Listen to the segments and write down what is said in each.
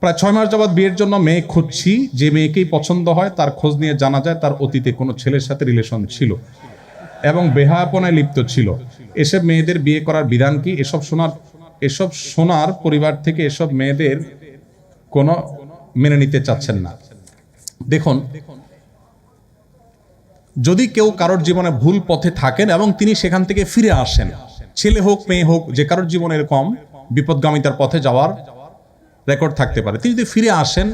প্রায় 6 মাস যাবৎ বিয়ের জন্য মেয়ে খুঁজছি, যে মেয়েকেই পছন্দ হয় তার খোঁজ নিয়ে জানা যায় তার অতীতে কোনো ছেলের সাথে রিলেশন ছিল এবং বেহায়াপনায় লিপ্ত ছিল। এসব মেয়েদের বিয়ে করার বিধান কি? এসব শোনার পরিবার থেকে এসব মেয়েদের কোনো মেনে নিতে চাচ্ছেন না। দেখুন, যদি কেউ কারোর জীবনে ভুল পথে থাকেন এবং তিনি সেখান থেকে ফিরে আসেন, ছেলে হোক মেয়ে হোক, যে কারোর জীবনে এরকম বিপদগামিতার পথে যাওয়ার রেকর্ড থাকতে পারে, তিনি যদি ফিরে আসেন,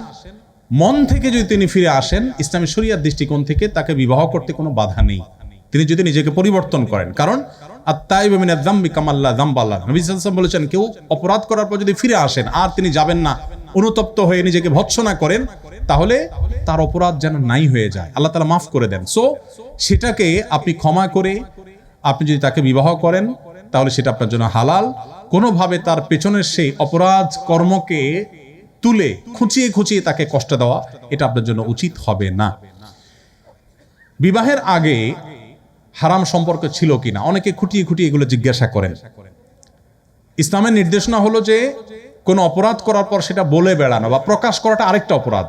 মন থেকে যদি তিনি ফিরে আসেন, ইসলামী শরিয়ার দৃষ্টিকোণ থেকে তাকে বিবাহ করতে কোনো বাধা নেই, তিনি যদি নিজেকে পরিবর্তন করেন। কারণ আত-তাইবু মিনায যামবি কামাল্লা যামবা লাহু, নবী সাল্লাল্লাহু আলাইহি ওয়াসাল্লাম বলেছেন, কেউ অপরাধ করার পর যদি ফিরে আসেন আর তিনি যাবেন না, অনুতপ্ত হয়ে নিজেকে ভৎসনা করেন, তাহলে তার অপরাধ যেন নাই হয়ে যায়, আল্লাহ তাআলা মাফ করে দেন। সো সেটাকে আপনি ক্ষমা করে আপনি যদি তাকে বিবাহ করেন, তাহলে সেটা আপনার জন্য হালাল। কোনোভাবে তার পেছনের সেই অপরাধ কর্মকে তুলে খুঁচিয়ে খুঁচিয়ে তাকে কষ্ট দেওয়া, এটা আপনার জন্য উচিত হবে না। বিবাহের আগে হারাম সম্পর্ক ছিল কিনা অনেকে খুঁটিয়ে খুঁটিয়ে এগুলো জিজ্ঞাসা করেন। ইসলামের নির্দেশনা হলো যে কোনো অপরাধ করার পর সেটা বলে বেড়ানো বা প্রকাশ করাটা আরেকটা অপরাধ।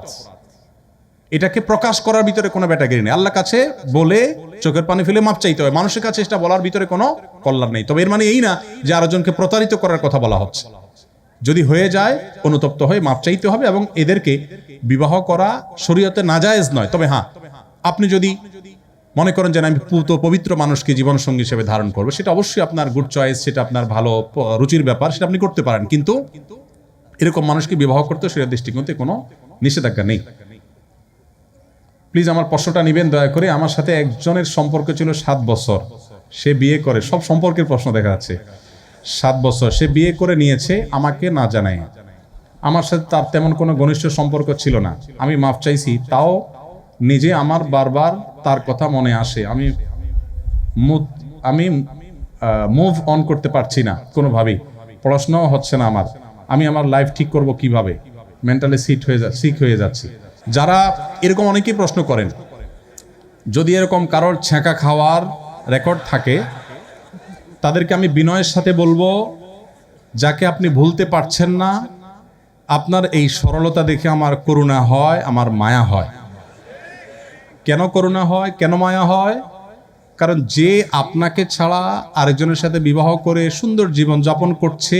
এটাকে প্রকাশ করার ভিতরে কোনো ব্যাটাগিরি নেই। আল্লাহর কাছে বলে চোখের পানি ফেলে মাপ চাইতে হয়, মানুষের কাছে এটা বলার ভিতরে কোনো কল্যাণ নেই। তবে এর মানে এই না যে আরেকজনকে প্রতারিত করার কথা বলা হচ্ছে। যদি হয়ে যায়, অনুতপ্ত হয়ে মাপ চাইতে হবে এবং এদেরকে বিবাহ করা শরীয়তে নাজায়েজ নয়। তবে হ্যাঁ, আপনি যদি মনে করেন যে আমি পবিত্র মানুষকে জীবনসঙ্গী হিসেবে ধারণ করবো, সেটা অবশ্যই আপনার গুড চয়েস, সেটা আপনার ভালো রুচির ব্যাপার, সেটা আপনি করতে পারেন, কিন্তু এরকম মানুষকে বিবাহ করতে শরীয়তের দৃষ্টিকোণে কোনো নিষেধাজ্ঞা নেই। প্লিজ আমার প্রশ্নটা নেবেন দয়া করে। আমার সাথে একজনের সম্পর্ক ছিল 7 বছর, সে বিয়ে করে, সব সম্পর্কের প্রশ্ন দেখা যাচ্ছে, 7 বছর সে বিয়ে করে নিয়েছে আমাকে না জানায়। আমার সাথে তার তেমন কোনো ঘনিষ্ঠ সম্পর্ক ছিল না, আমি মাফ চাইছি, তাও নিজে আমার বারবার তার কথা মনে আসে, আমি মুভ অন করতে পারছি না কোনোভাবেই, পড়াশোনাও হচ্ছে না আমি আমার লাইফ ঠিক করব কিভাবে, মেন্টালি সিক হয়ে যাচ্ছি। যারা এরকম অনেকেই প্রশ্ন করেন, যদি এরকম কারোর ছ্যাঁকা খাওয়ার রেকর্ড থাকে, তাদেরকে আমি বিনয়ের সাথে বলবো, যাকে আপনি ভুলতে পারছেন না, আপনার এই সরলতা দেখে আমার করুণা হয়, আমার মায়া হয়। কেন করুণা হয়, কেন মায়া হয়? কারণ যে আপনাকে ছাড়া আরেকজনের সাথে বিবাহ করে সুন্দর জীবন যাপন করছে,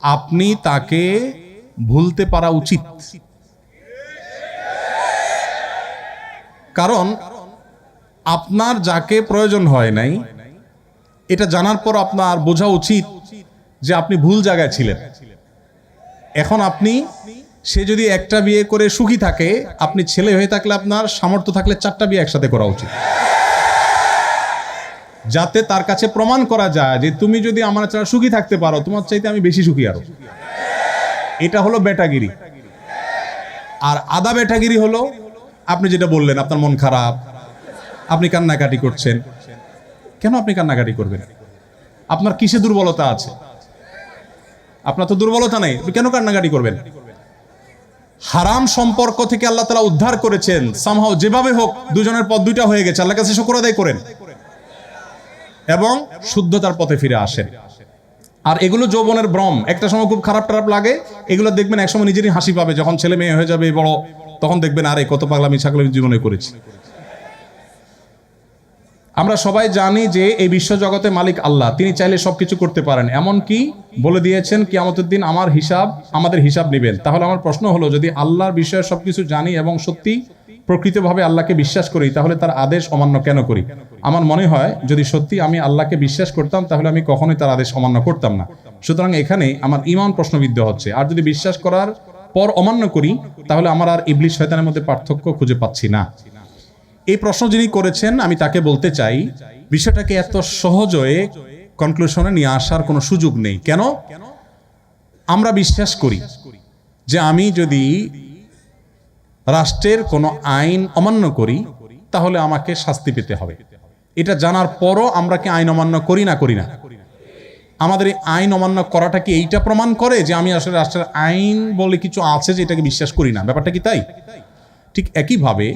আপনি তাকে ভুলতে পারা উচিত। কারণ আপনার যাকে প্রয়োজন হয় নাই, এটা জানার পর আপনার বোঝা উচিত যে আপনি ভুল জায়গায় ছিলেন। এখন সে যদি একটা বিয়ে করে সুখী থাকে, আপনি ছেলে হয়ে থাকলে আপনার সামর্থ্য থাকলে 4টা বিয়ে একসাথে করা উচিত, যাতে তার কাছে প্রমাণ করা যায় যে তুমি যদি আমার ছাড়া সুখী থাকতে পারো, তোমার চাইতে আমি বেশি সুখী আরো। এটা হলো বেটাগিরি। আর আদা বেটাগিরি হলো আপনি যেটা বললেন, আপনার মন খারাপ, আপনি কান্নাকাটি করছেন। কেন আপনি কান্নাকাটি করবেন? আপনার কিসে দুর্বলতা আছে? আপনার তো দুর্বলতা নেই, আপনি কেন কান্নাকাটি করবেন? হারাম সম্পর্ক থেকে আল্লাহ তাআলা উদ্ধার করেছেন, সামহাও যেভাবে হোক দুজনের পথ দুইটা হয়ে গেছে, আল্লাহর কাছে শুকর আদায় করেন এবং শুদ্ধতার পথে ফিরে আসেন। আর এগুলো যৌবনের ভ্রম, একটা সময় খুব খারাপ লাগে, এগুলো দেখবেন একসময় নিজেরই হাসি পাবে, যখন ছেলে মেয়ে হয়ে যাবে বড়, তখন দেখবেন আরে কত পাগলামি ছাগলামি জীবনে করেছি। আমরা সবাই জানি যে এই বিশ্ব জগতে মালিক আল্লাহ, তিনি চাইলে সবকিছু করতে পারেন, এমনকি বলে দিয়েছেন কিয়ামতের দিন আমাদের হিসাব নেবেন। তাহলে আমার প্রশ্ন হলো, যদি আল্লাহর বিষয়ে সবকিছু জানি এবং সত্যি প্রকৃতভাবে আল্লাহকে বিশ্বাস করি, তাহলে তার আদেশ অমান্য কেন করি? আমার মনে হয় যদি সত্যি আমি আল্লাহকে বিশ্বাস করতাম, তাহলে আমি কখনোই তার আদেশ অমান্য করতাম না। সুতরাং এখানে আমার ঈমান প্রশ্নবিদ্ধ হচ্ছে। আর যদি বিশ্বাস করার পর অমান্য করি, তাহলে আমার আর ইবলিস শয়তানের মধ্যে পার্থক্য খুঁজে পাচ্ছি না। এই প্রশ্ন যিনি করেছেন, আমি তাকে বলতে চাই, বিষয়টাকে এত সহজে কনক্লুশনে নিয়ে আসার কোনো সুযোগ নেই। কেন? আমরা বিশ্বাস করি যে আমি যদি রাষ্ট্রের কোনো আইন অমান্য করি, তাহলে আমাকে শাস্তি পেতে হবে। এটা জানার পরও আমরা কি আইন অমান্য করি না? আমাদের এই আইন অমান্য করাটা কি এইটা প্রমাণ করে যে আমি আসলে রাষ্ট্রের আইন বলে কিছু আছে যে এটাকে বিশ্বাস করি না? ব্যাপারটা কি তাই? ঠিক একইভাবে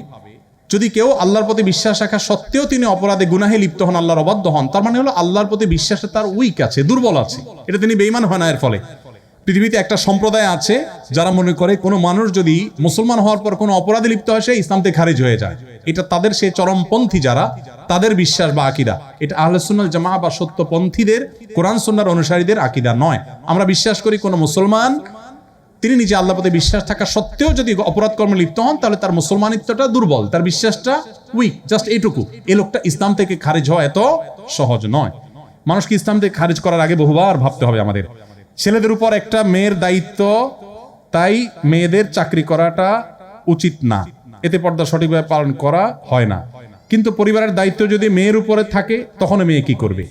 যদি কেউ আল্লাহর প্রতি বিশ্বাস রাখা সত্ত্বেও তিনি অপরাধে গুনাহে লিপ্ত হন, আল্লাহর অবাধ্য হন, তার মানে হলো আল্লাহর প্রতি বিশ্বাসে তার উইক আছে, দুর্বল আছে, এটা তিনি বেঈমান হয় না এর ফলে। পৃথিবীতে একটা সম্প্রদায় আছে যারা মনে করে কোনো মানুষ যদি মুসলমান হওয়ার পর কোনো অপরাধে লিপ্ত হয় সে ইসলাম থেকে খারিজ হয়ে যায়। এটা তাদের সেই চরমপন্থী যারা, তাদের বিশ্বাস বা আকীদা। এটা আহলে সুন্নাত জামাআহ বা সত্যপন্থীদের, কোরআন সুন্নাহর অনুসারীদের আকীদা নয়। আমরা বিশ্বাস করি কোনো মুসলমান তিনি নিজে আল্লাহ পথে বিশ্বাস থাকা সত্ত্বেও যদি অপরাধ কর্মে লিপ্ত হন তাহলে তার মুসলমানিত্বটা দুর্বল, তার বিশ্বাসটা উইক, জাস্ট এইটুকু। এই লোকটা ইসলাম থেকে খারিজ হওয়া এত সহজ নয়। মানুষকে ইসলাম থেকে খারিজ করার আগে বহুবার ভাবতে হবে আমাদের। ছেলেদের উপর একটা মেয়ের দায়িত্ব, তাই মেয়েদের চাকরি করাটা উচিত না, এতে পর্দা সঠিকভাবে পালন করা হয় না। কিন্তু পরিবারের দায়িত্ব যদি মেয়ের উপরে থাকে তখন মেয়ে কি করবে?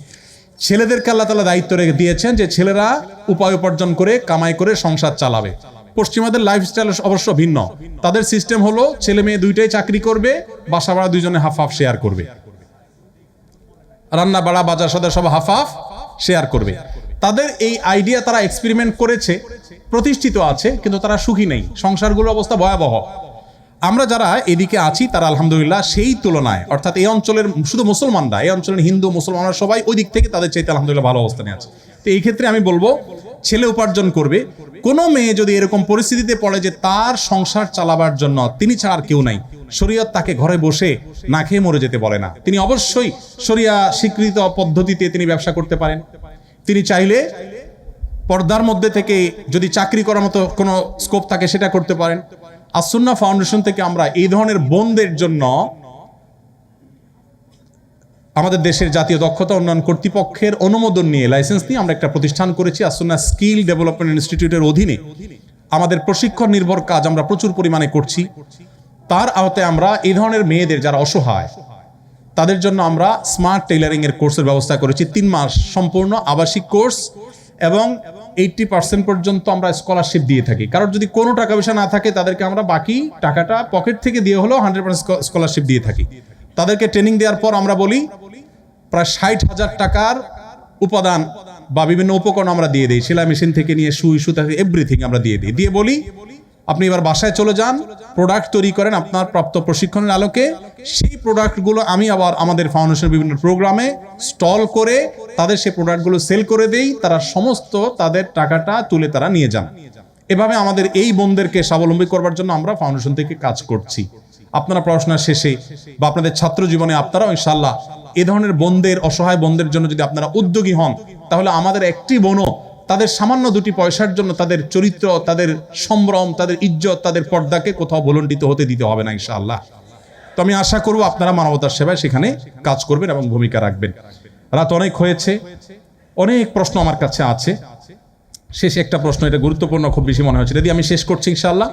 ছেলেদেরকে আল্লাহ তাআলা দায়িত্ব রেখে দিয়েছেন যে ছেলেরা উপায় উপার্জন করে কামাই করে সংসার চালাবে। পশ্চিমাদের লাইফস্টাইল অবশ্য ভিন্ন। তাদের সিস্টেম হলো ছেলে মেয়ে দুইটাই চাকরি করবে, বাসা ভাড়া দুইজনে হাফ হাফ শেয়ার করবে, রান্না বাড়া বাজার সদাই সব হাফ হাফ শেয়ার করবে। তাদের এই আইডিয়া তারা এক্সপেরিমেন্ট করেছে, প্রতিষ্ঠিত আছে, কিন্তু তারা সুখী নেই, সংসারগুলোর অবস্থা ভয়াবহ। আমরা যারা এদিকে আছি তারা আলহামদুলিল্লাহ সেই তুলনায়, অর্থাৎ এই অঞ্চলের শুধু মুসলমানরা, এই অঞ্চলের হিন্দু মুসলমানরা সবাই ওই দিক থেকে তাদের চাইতে আলহামদুলিল্লাহ ভালো অবস্থানে আছে। তো এই ক্ষেত্রে আমি বলবো ছেলে উপার্জন করবে। কোনো মেয়ে যদি এরকম পরিস্থিতিতে পড়ে যে তার সংসার চালাবার জন্য তিনি ছাড়া আর কেউ নাই, শরীয়ত তাকে ঘরে বসে না খেয়ে মরে যেতে বলে না। তিনি অবশ্যই শরিয়া স্বীকৃত পদ্ধতিতে তিনি ব্যবসা করতে পারেন। তিনি চাইলে পর্দার মধ্যে থেকে যদি চাকরি করার মতো কোনো স্কোপ থাকে সেটা করতে পারেন। আসুন্নাহ ফাউন্ডেশন থেকে আমরা এই ধরনের বোনদের জন্য আমাদের দেশের জাতীয় দক্ষতা উন্নয়ন কর্তৃপক্ষের অনুমোদন নিয়ে, লাইসেন্স নিয়ে আমরা একটা প্রতিষ্ঠান করেছি আসুন্নাহ স্কিল ডেভেলপমেন্ট ইনস্টিটিউটের অধীনে। আমাদের প্রশিক্ষণ নির্ভর কাজ আমরা প্রচুর পরিমাণে করছি। তার আওতায় আমরা এই ধরনের মেয়েদের যারা অসহায় তাদের জন্য আমরা স্মার্ট টেইলারিং এর কোর্সের ব্যবস্থা করেছি। 3 মাস সম্পূর্ণ আবাসিক কোর্স এবং 80% পর্যন্ত আমরা স্কলারশিপ দিয়ে থাকি। কারণ যদি কোনো টাকা পয়সা না থাকে তাদেরকে আমরা বাকি টাকাটা পকেট থেকে দিয়ে হলেও 100% স্কলারশিপ দিয়ে থাকি। তাদেরকে ট্রেনিং দেওয়ার পর আমরা বলি প্রায় 60,000 টাকার উপাদান বা বিভিন্ন উপকরণ আমরা দিয়ে দিই, সেলাই মেশিন থেকে নিয়ে সুই সুতা এভরিথিং আমরা দিয়ে দিই। দিয়ে বলি আপনি এবার বাসায় চলে যান, প্রোডাক্ট তৈরি করেন আপনার প্রাপ্ত প্রশিক্ষণের আলোকে। সেই প্রোডাক্টগুলো আমি আবার আমাদের ফাউন্ডেশনের বিভিন্ন প্রোগ্রামে স্টল করে তাদের সেই প্রোডাক্টগুলো সেল করে দেই। তারা সমস্ত তাদের টাকাটা তুলে তারা নিয়ে যান। এভাবে আমাদের এই বোনদেরকে স্বাবলম্বী করবার জন্য আমরা ফাউন্ডেশন থেকে কাজ করছি। আপনারা পড়াশোনার শেষে বা আপনাদের ছাত্র জীবনে আপনারাও ইনশাআল্লাহ এই ধরনের বোনদের, অসহায় বোনদের জন্য যদি আপনারা উদ্যোগী হন, তাহলে আমাদের একটি বোনও তাদের সামান্য 2টি পয়সার জন্য তাদের চরিত্র, তাদের সম্ভ্রম, তাদের ইজ্জত, তাদের পর্দাকে কোথাও ভুলণ্ঠিত হতে দিতে হবে না ইনশাআল্লাহ। তো আমি আশা করব আপনারা মানবতার সেবায় সেখানে কাজ করবেন এবং ভূমিকা রাখবেন। রাত অনেক হয়েছে, অনেক প্রশ্ন আমার কাছে আছে। শেষে একটা প্রশ্ন, এটা গুরুত্বপূর্ণ খুব বেশি মনে হচ্ছে, যদি আমি শেষ করছি ইনশাআল্লাহ।